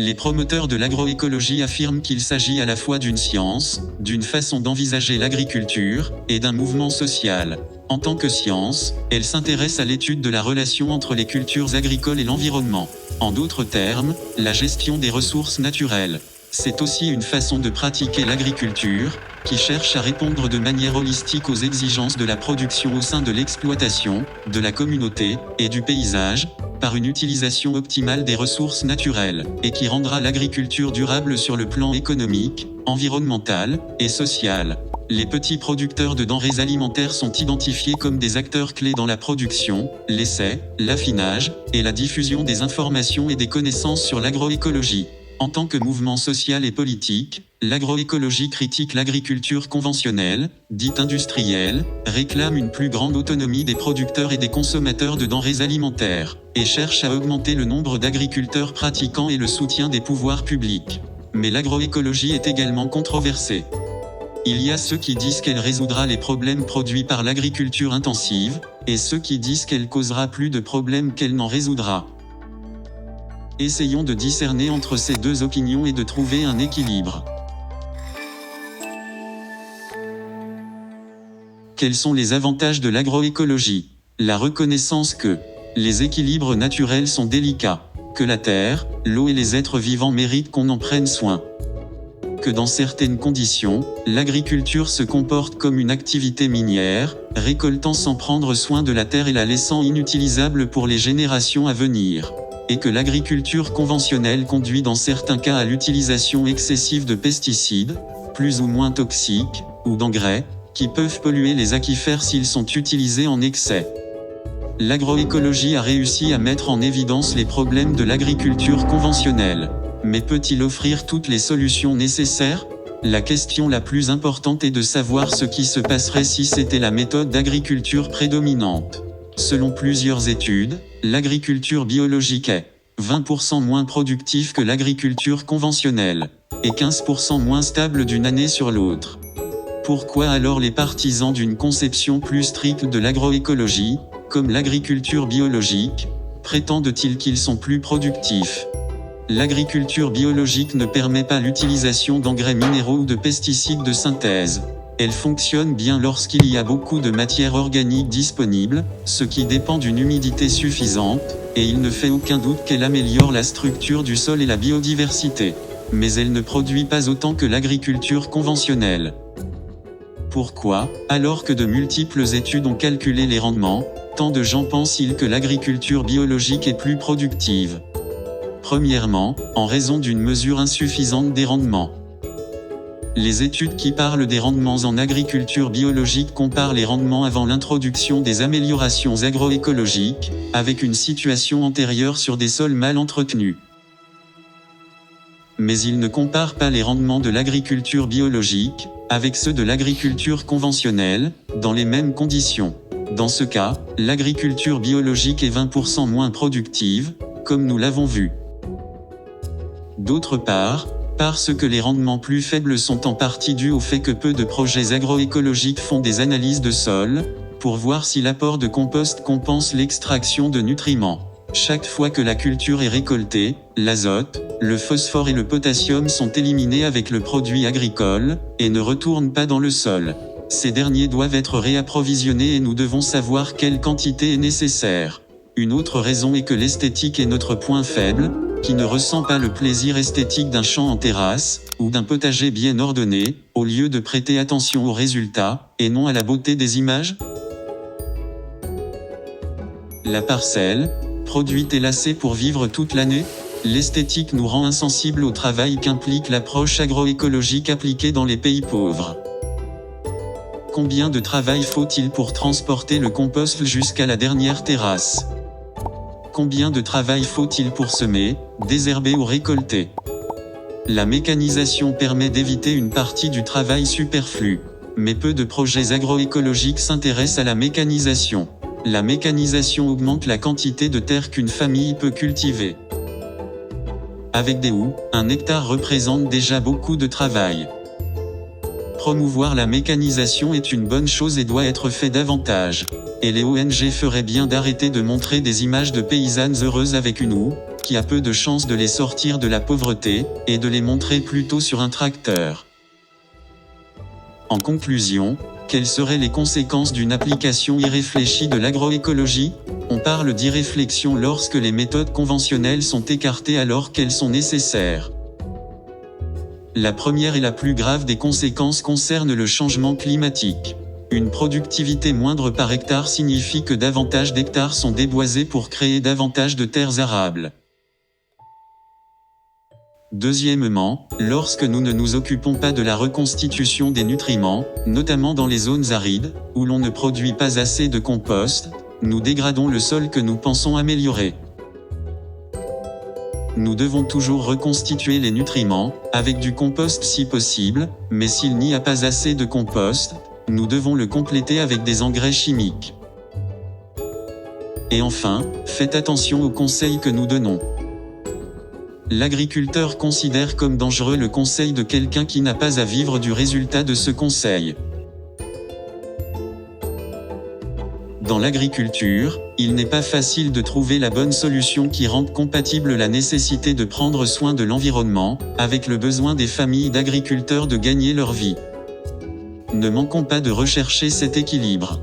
Les promoteurs de l'agroécologie affirment qu'il s'agit à la fois d'une science, d'une façon d'envisager l'agriculture, et d'un mouvement social. En tant que science, elle s'intéresse à l'étude de la relation entre les cultures agricoles et l'environnement. En d'autres termes, la gestion des ressources naturelles. C'est aussi une façon de pratiquer l'agriculture, qui cherche à répondre de manière holistique aux exigences de la production au sein de l'exploitation, de la communauté, et du paysage, par une utilisation optimale des ressources naturelles, et qui rendra l'agriculture durable sur le plan économique, environnemental, et social. Les petits producteurs de denrées alimentaires sont identifiés comme des acteurs clés dans la production, l'essai, l'affinage, et la diffusion des informations et des connaissances sur l'agroécologie. En tant que mouvement social et politique, l'agroécologie critique l'agriculture conventionnelle, dite industrielle, réclame une plus grande autonomie des producteurs et des consommateurs de denrées alimentaires, et cherche à augmenter le nombre d'agriculteurs pratiquants et le soutien des pouvoirs publics. Mais l'agroécologie est également controversée. Il y a ceux qui disent qu'elle résoudra les problèmes produits par l'agriculture intensive, et ceux qui disent qu'elle causera plus de problèmes qu'elle n'en résoudra. Essayons de discerner entre ces deux opinions et de trouver un équilibre. Quels sont les avantages de l'agroécologie? La reconnaissance que les équilibres naturels sont délicats, que la terre, l'eau et les êtres vivants méritent qu'on en prenne soin. Que dans certaines conditions, l'agriculture se comporte comme une activité minière, récoltant sans prendre soin de la terre et la laissant inutilisable pour les générations à venir. Et que l'agriculture conventionnelle conduit dans certains cas à l'utilisation excessive de pesticides, plus ou moins toxiques, ou d'engrais, qui peuvent polluer les aquifères s'ils sont utilisés en excès. L'agroécologie a réussi à mettre en évidence les problèmes de l'agriculture conventionnelle. Mais peut-il offrir toutes les solutions nécessaires? La question la plus importante est de savoir ce qui se passerait si c'était la méthode d'agriculture prédominante. Selon plusieurs études, l'agriculture biologique est 20% moins productive que l'agriculture conventionnelle, et 15% moins stable d'une année sur l'autre. Pourquoi alors les partisans d'une conception plus stricte de l'agroécologie, comme l'agriculture biologique, prétendent-ils qu'ils sont plus productifs? L'agriculture biologique ne permet pas l'utilisation d'engrais minéraux ou de pesticides de synthèse. Elle fonctionne bien lorsqu'il y a beaucoup de matière organique disponible, ce qui dépend d'une humidité suffisante, et il ne fait aucun doute qu'elle améliore la structure du sol et la biodiversité. Mais elle ne produit pas autant que l'agriculture conventionnelle. Pourquoi, alors que de multiples études ont calculé les rendements, tant de gens pensent-ils que l'agriculture biologique est plus productive? Premièrement, en raison d'une mesure insuffisante des rendements. Les études qui parlent des rendements en agriculture biologique comparent les rendements avant l'introduction des améliorations agroécologiques, avec une situation antérieure sur des sols mal entretenus. Mais ils ne comparent pas les rendements de l'agriculture biologique, avec ceux de l'agriculture conventionnelle, dans les mêmes conditions. Dans ce cas, l'agriculture biologique est 20% moins productive, comme nous l'avons vu. D'autre part, parce que les rendements plus faibles sont en partie dus au fait que peu de projets agroécologiques font des analyses de sol, pour voir si l'apport de compost compense l'extraction de nutriments. Chaque fois que la culture est récoltée, l'azote, le phosphore et le potassium sont éliminés avec le produit agricole, et ne retournent pas dans le sol. Ces derniers doivent être réapprovisionnés et nous devons savoir quelle quantité est nécessaire. Une autre raison est que l'esthétique est notre point faible, qui ne ressent pas le plaisir esthétique d'un champ en terrasse, ou d'un potager bien ordonné, au lieu de prêter attention aux résultats, et non à la beauté des images? La parcelle, produite et lassée pour vivre toute l'année? L'esthétique nous rend insensibles au travail qu'implique l'approche agroécologique appliquée dans les pays pauvres. Combien de travail faut-il pour transporter le compost jusqu'à la dernière terrasse? Combien de travail faut-il pour semer, désherber ou récolter? La mécanisation permet d'éviter une partie du travail superflu. Mais peu de projets agroécologiques s'intéressent à la mécanisation. La mécanisation augmente la quantité de terre qu'une famille peut cultiver. Avec des houes, 1 hectare représente déjà beaucoup de travail. Promouvoir la mécanisation est une bonne chose et doit être fait davantage. Et les ONG feraient bien d'arrêter de montrer des images de paysannes heureuses avec une houe, qui a peu de chances de les sortir de la pauvreté, et de les montrer plutôt sur un tracteur. En conclusion, quelles seraient les conséquences d'une application irréfléchie de l'agroécologie? On parle d'irréflexion lorsque les méthodes conventionnelles sont écartées alors qu'elles sont nécessaires. La première et la plus grave des conséquences concerne le changement climatique. Une productivité moindre par hectare signifie que davantage d'hectares sont déboisés pour créer davantage de terres arables. Deuxièmement, lorsque nous ne nous occupons pas de la reconstitution des nutriments, notamment dans les zones arides, où l'on ne produit pas assez de compost, nous dégradons le sol que nous pensons améliorer. Nous devons toujours reconstituer les nutriments, avec du compost si possible, mais s'il n'y a pas assez de compost, nous devons le compléter avec des engrais chimiques. Et enfin, faites attention aux conseils que nous donnons. L'agriculteur considère comme dangereux le conseil de quelqu'un qui n'a pas à vivre du résultat de ce conseil. Dans l'agriculture, il n'est pas facile de trouver la bonne solution qui rende compatible la nécessité de prendre soin de l'environnement, avec le besoin des familles d'agriculteurs de gagner leur vie. Ne manquons pas de rechercher cet équilibre.